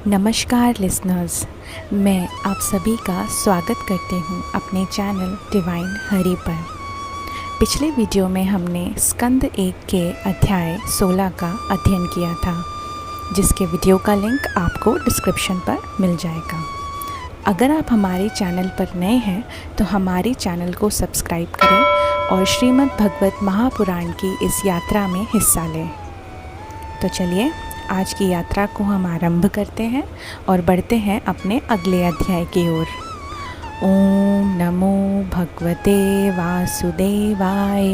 नमस्कार लिसनर्स, मैं आप सभी का स्वागत करती हूँ अपने चैनल डिवाइन हरि पर। पिछले वीडियो में हमने स्कंद 1 के अध्याय 16 का अध्ययन किया था, जिसके वीडियो का लिंक आपको डिस्क्रिप्शन पर मिल जाएगा। अगर आप हमारे चैनल पर नए हैं तो हमारे चैनल को सब्सक्राइब करें और श्रीमद् भगवत महापुराण की इस यात्रा में हिस्सा लें। तो चलिए आज की यात्रा को हम आरंभ करते हैं और बढ़ते हैं अपने अगले अध्याय की ओर। ओम नमो भगवते वासुदेवाय।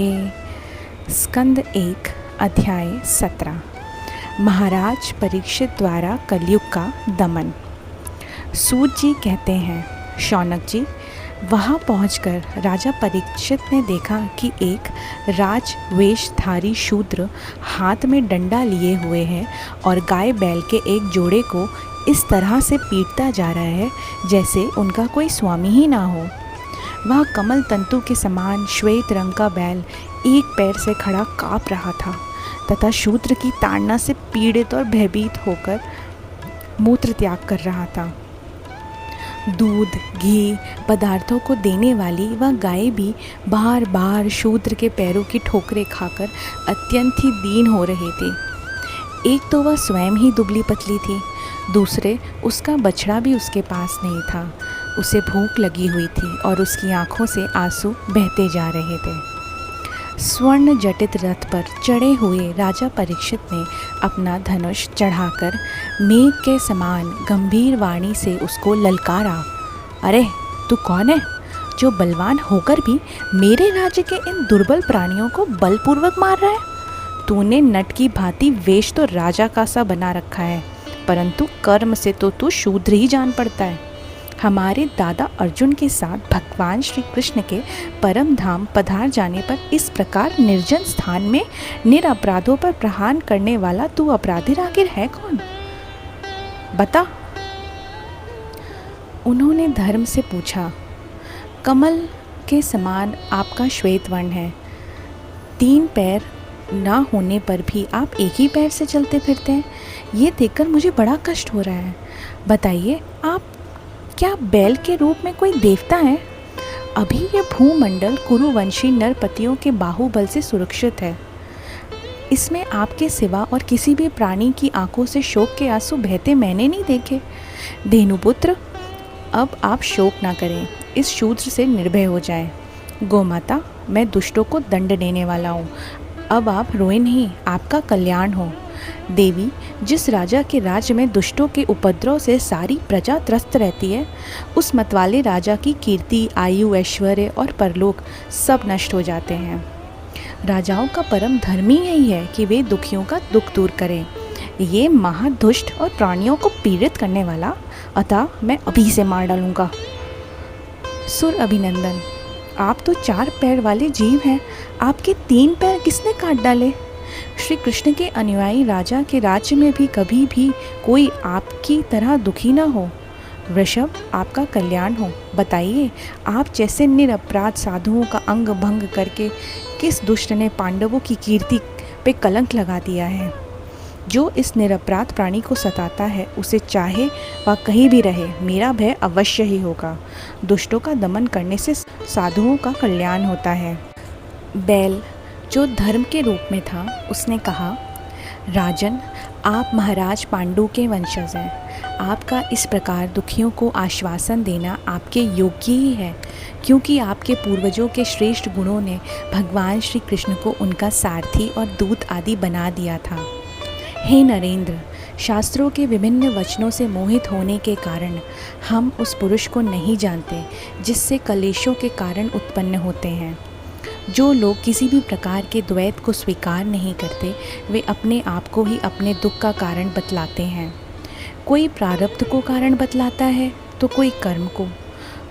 स्कंद 1 अध्याय 17। महाराज परीक्षित द्वारा कलयुग का दमन। सूत जी कहते हैं, शौनक जी, वहाँ पहुंचकर राजा परीक्षित ने देखा कि एक राजवेशधारी शूद्र हाथ में डंडा लिए हुए है और गाय बैल के एक जोड़े को इस तरह से पीटता जा रहा है जैसे उनका कोई स्वामी ही ना हो। वह कमल तंतु के समान श्वेत रंग का बैल एक पैर से खड़ा काँप रहा था तथा शूद्र की ताड़ना से पीड़ित और भयभीत होकर मूत्र त्याग कर रहा था। दूध घी पदार्थों को देने वाली वह गाय भी बार बार शूद्र के पैरों की ठोकरें खाकर अत्यंत ही दीन हो रही थी। एक तो वह स्वयं ही दुबली पतली थी, दूसरे उसका बछड़ा भी उसके पास नहीं था। उसे भूख लगी हुई थी और उसकी आंखों से आंसू बहते जा रहे थे। स्वर्ण जटित रथ पर चढ़े हुए राजा परीक्षित ने अपना धनुष चढ़ाकर मेघ के समान गंभीर वाणी से उसको ललकारा। अरे तू कौन है जो बलवान होकर भी मेरे राज्य के इन दुर्बल प्राणियों को बलपूर्वक मार रहा है? तूने नट की भांति वेश तो राजा का सा बना रखा है, परंतु कर्म से तो तू शूद्र ही जान पड़ता है। हमारे दादा अर्जुन के साथ भगवान श्री कृष्ण के परम धाम पधार जाने पर इस प्रकार निर्जन स्थान में निरपराधों पर प्रहार करने वाला तू अपराधी आखिर है कौन? बता। उन्होंने धर्म से पूछा। कमल के समान आपका श्वेत वर्ण है, 3 पैर ना होने पर भी आप एक ही पैर से चलते फिरते हैं। ये देखकर मुझे बड़ा कष्ट हो रहा है। बताइए, आप क्या बैल के रूप में कोई देवता है? अभी ये भूमंडल कुरुवंशी नरपतियों के बाहुबल से सुरक्षित है। इसमें आपके सिवा और किसी भी प्राणी की आंखों से शोक के आंसू बहते मैंने नहीं देखे। धेनुपुत्र, अब आप शोक ना करें, इस शूद्र से निर्भय हो जाएं। गोमाता, मैं दुष्टों को दंड देने वाला हूँ, अब आप रोएं नहीं, आपका कल्याण हो। देवी, जिस राजा के राज्य में दुष्टों के उपद्रव से सारी प्रजा त्रस्त रहती है, उस मतवाले राजा की कीर्ति, आयु, ऐश्वर्य और परलोक सब नष्ट हो जाते हैं। राजाओं का परम धर्म ही यही है कि वे दुखियों का दुख दूर करें। ये महादुष्ट और प्राणियों को पीड़ित करने वाला, अतः मैं अभी से मार डालूंगा। सुर अभिनंदन, आप तो 4 पैर वाले जीव हैं, आपके 3 पैर किसने काट डाले? श्री कृष्ण के अनुयायी राजा के राज्य में भी कभी भी कोई आपकी तरह दुखी ना हो। वृषभ, आपका कल्याण हो। बताइए, आप जैसे निरपराध साधुओं का अंग भंग करके किस दुष्ट ने पांडवों की कीर्ति पे कलंक लगा दिया है? जो इस निरपराध प्राणी को सताता है, उसे चाहे वह कहीं भी रहे, मेरा भय अवश्य ही होगा। दुष्टों का दमन करने से साधुओं का कल्याण होता है। बैल, जो धर्म के रूप में था, उसने कहा, राजन, आप महाराज पांडु के वंशज हैं। आपका इस प्रकार दुखियों को आश्वासन देना आपके योग्य ही है, क्योंकि आपके पूर्वजों के श्रेष्ठ गुणों ने भगवान श्री कृष्ण को उनका सारथी और दूत आदि बना दिया था। हे नरेंद्र, शास्त्रों के विभिन्न वचनों से मोहित होने के कारण हम उस पुरुष को नहीं जानते जिससे कलेशों के कारण उत्पन्न होते हैं। जो लोग किसी भी प्रकार के द्वैत को स्वीकार नहीं करते, वे अपने आप को ही अपने दुख का कारण बतलाते हैं। कोई प्रारब्ध को कारण बतलाता है तो कोई कर्म को,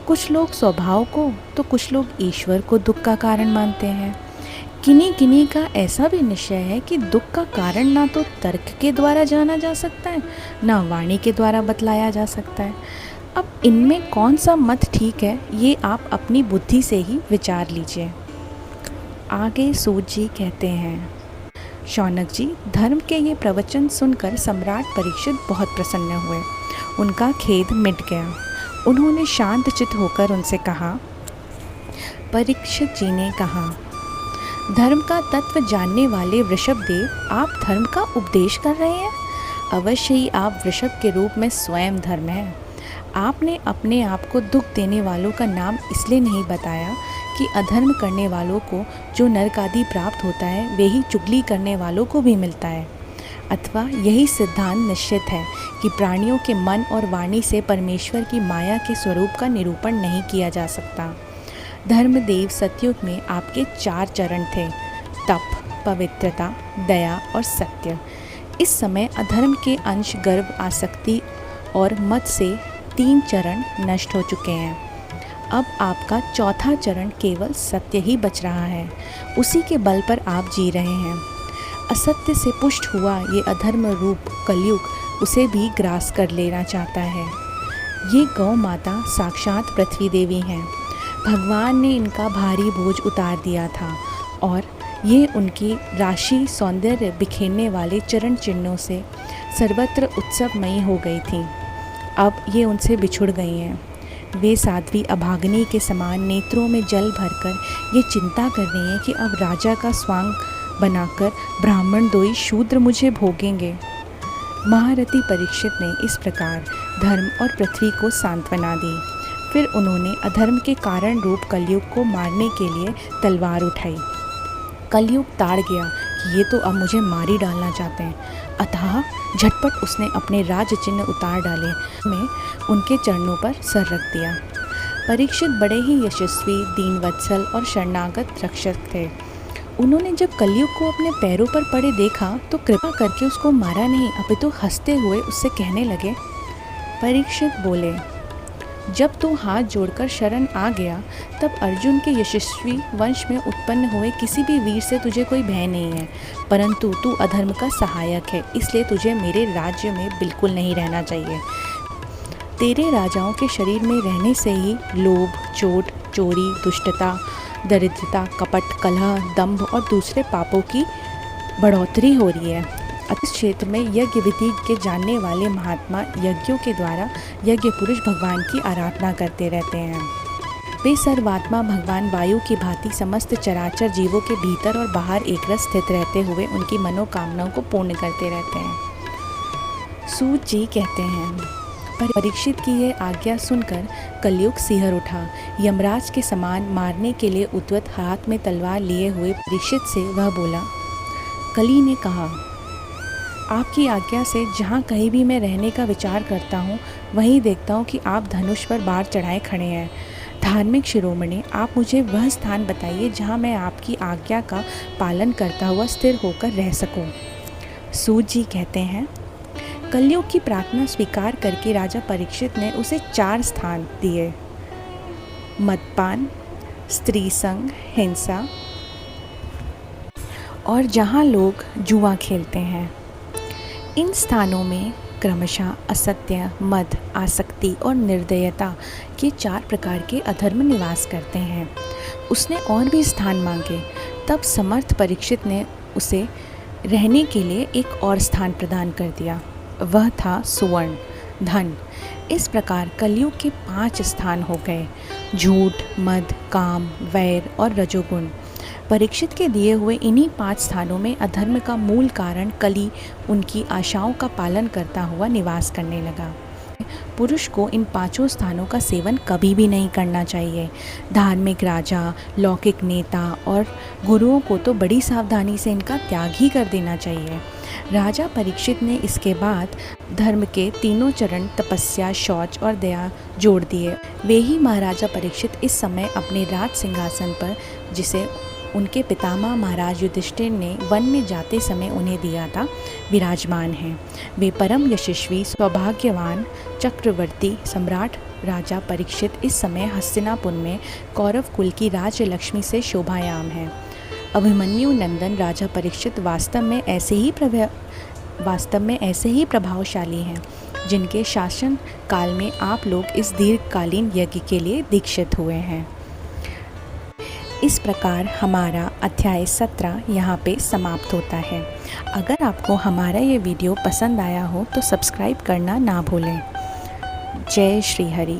कुछ लोग स्वभाव को तो कुछ लोग ईश्वर को दुख का कारण मानते हैं। किन्हीं किन्हीं का ऐसा भी निश्चय है कि दुख का कारण ना तो तर्क के द्वारा जाना जा सकता है, ना वाणी के द्वारा बतलाया जा सकता है। अब इनमें कौन सा मत ठीक है, ये आप अपनी बुद्धि से ही विचार लीजिए। आगे सूत जी कहते हैं, शौनक जी, धर्म के ये प्रवचन सुनकर सम्राट परीक्षित बहुत प्रसन्न हुए उनका खेद मिट गया। उन्होंने शांत चित्त होकर उनसे कहा, परीक्षित जी ने कहा, धर्म का तत्व जानने वाले वृषभदेव, आप धर्म का उपदेश कर रहे हैं। अवश्य ही आप वृषभ के रूप में स्वयं धर्म हैं। आपने अपने आप को दुख देने वालों का नाम इसलिए नहीं बताया कि अधर्म करने वालों को जो नरक आदि प्राप्त होता है वही चुगली करने वालों को भी मिलता है। अथवा यही सिद्धांत निश्चित है कि प्राणियों के मन और वाणी से परमेश्वर की माया के स्वरूप का निरूपण नहीं किया जा सकता। धर्मदेव सतयुग में आपके 4 चरण थे, तप, पवित्रता, दया और सत्य। इस समय अधर्म के अंश गर्व, आसक्ति और मत से 3 चरण नष्ट हो चुके हैं। अब आपका 4था चरण केवल सत्य ही बच रहा है। उसी के बल पर आप जी रहे हैं। असत्य से पुष्ट हुआ ये अधर्म रूप कलयुग उसे भी ग्रास कर लेना चाहता है। ये गौ माता साक्षात पृथ्वी देवी हैं। भगवान ने इनका भारी बोझ उतार दिया था और ये उनकी राशि सौंदर्य बिखेरने वाले चरण चिन्हों से सर्वत्र उत्सवमयी हो गई थी। अब ये उनसे बिछुड़ गई हैं। वे साध्वी अभागिनी के समान नेत्रों में जल भरकर ये चिंता कर रही हैं कि अब राजा का स्वांग बनाकर ब्राह्मण दोई शूद्र मुझे भोगेंगे। महारथी परीक्षित ने इस प्रकार धर्म और पृथ्वी को सांत्वना दी। फिर उन्होंने अधर्म के कारण रूप कलयुग को मारने के लिए तलवार उठाई। कलयुग ताड़ गया कि ये तो अब मुझे मार ही डालना चाहते हैं। अतः झटपट उसने अपने राज चिन्ह उतार डाले में उनके चरणों पर सर रख दिया। परीक्षित बड़े ही यशस्वी, दीनवत्सल और शरणागत रक्षक थे। उन्होंने जब कलयुग को अपने पैरों पर पड़े देखा तो कृपा करके उसको मारा नहीं, अपितु हंसते हुए उससे कहने लगे। परीक्षित बोले, जब तू हाथ जोड़कर शरण आ गया तब अर्जुन के यशस्वी वंश में उत्पन्न हुए किसी भी वीर से तुझे कोई भय नहीं है, परंतु तू अधर्म का सहायक है, इसलिए तुझे मेरे राज्य में बिल्कुल नहीं रहना चाहिए। तेरे राजाओं के शरीर में रहने से ही लोभ, चोट, चोरी, दुष्टता, दरिद्रता, कपट, कलह, दंभ और दूसरे पापों की बढ़ोतरी हो रही है। इस क्षेत्र में यज्ञ विधि के जानने वाले महात्मा यज्ञों के द्वारा यज्ञ पुरुष भगवान की आराधना करते रहते हैं। वे सर्वात्मा भगवान वायु की भांति समस्त चराचर जीवों के भीतर और बाहर एक रस स्थित रहते हुए उनकी मनोकामनाओं को पूर्ण करते रहते हैं। सूत जी कहते हैं, परीक्षित की यह आज्ञा सुनकर कलयुग सिहर उठा। यमराज के समान मारने के लिए उद्यत हाथ में तलवार लिए हुए परीक्षित से वह बोला। कली ने कहा, आपकी आज्ञा से जहाँ कहीं भी मैं रहने का विचार करता हूँ वहीं देखता हूँ कि आप धनुष पर बाण चढ़ाए खड़े हैं। धार्मिक शिरोमणि, आप मुझे वह स्थान बताइए जहाँ मैं आपकी आज्ञा का पालन करता हुआ स्थिर होकर रह सकूँ। सूत जी कहते हैं, कलयुग की प्रार्थना स्वीकार करके राजा परीक्षित ने उसे 4 स्थान दिए। मदपान, स्त्री संग, हिंसा और जहाँ लोग जुआ खेलते हैं। इन स्थानों में क्रमशः असत्य, मद, आसक्ति और निर्दयता के 4 प्रकार के अधर्म निवास करते हैं। उसने और भी स्थान मांगे, तब समर्थ परीक्षित ने उसे रहने के लिए एक और स्थान प्रदान कर दिया। वह था सुवर्ण, धन। इस प्रकार कलयुग के 5 स्थान हो गए: झूठ, मद, काम, वैर और रजोगुण। परीक्षित के दिए हुए इन्हीं 5 स्थानों में अधर्म का मूल कारण कली उनकी आशाओं का पालन करता हुआ निवास करने लगा। पुरुष को इन 5 स्थानों का सेवन कभी भी नहीं करना चाहिए। धार्मिक राजा, लौकिक नेता और गुरुओं को तो बड़ी सावधानी से इनका त्याग ही कर देना चाहिए। राजा परीक्षित ने इसके बाद धर्म के 3 चरण तपस्या, शौच और दया जोड़ दिए। वे ही महाराजा परीक्षित इस समय अपने राज सिंहासन पर, जिसे उनके पितामह महाराज युधिष्ठिर ने वन में जाते समय उन्हें दिया था, विराजमान हैं। वे परम यशस्वी, सौभाग्यवान, चक्रवर्ती सम्राट राजा परीक्षित इस समय हस्तिनापुर में कौरव कुल की राजलक्ष्मी से शोभायाम हैं। अभिमन्यु नंदन राजा परीक्षित वास्तव में ऐसे ही प्रभावशाली हैं, जिनके शासन काल में आप लोग इस दीर्घकालीन यज्ञ के लिए दीक्षित हुए हैं। इस प्रकार हमारा अध्याय 17 यहाँ पे समाप्त होता है। अगर आपको हमारा ये वीडियो पसंद आया हो तो सब्सक्राइब करना ना भूलें। जय श्री हरि।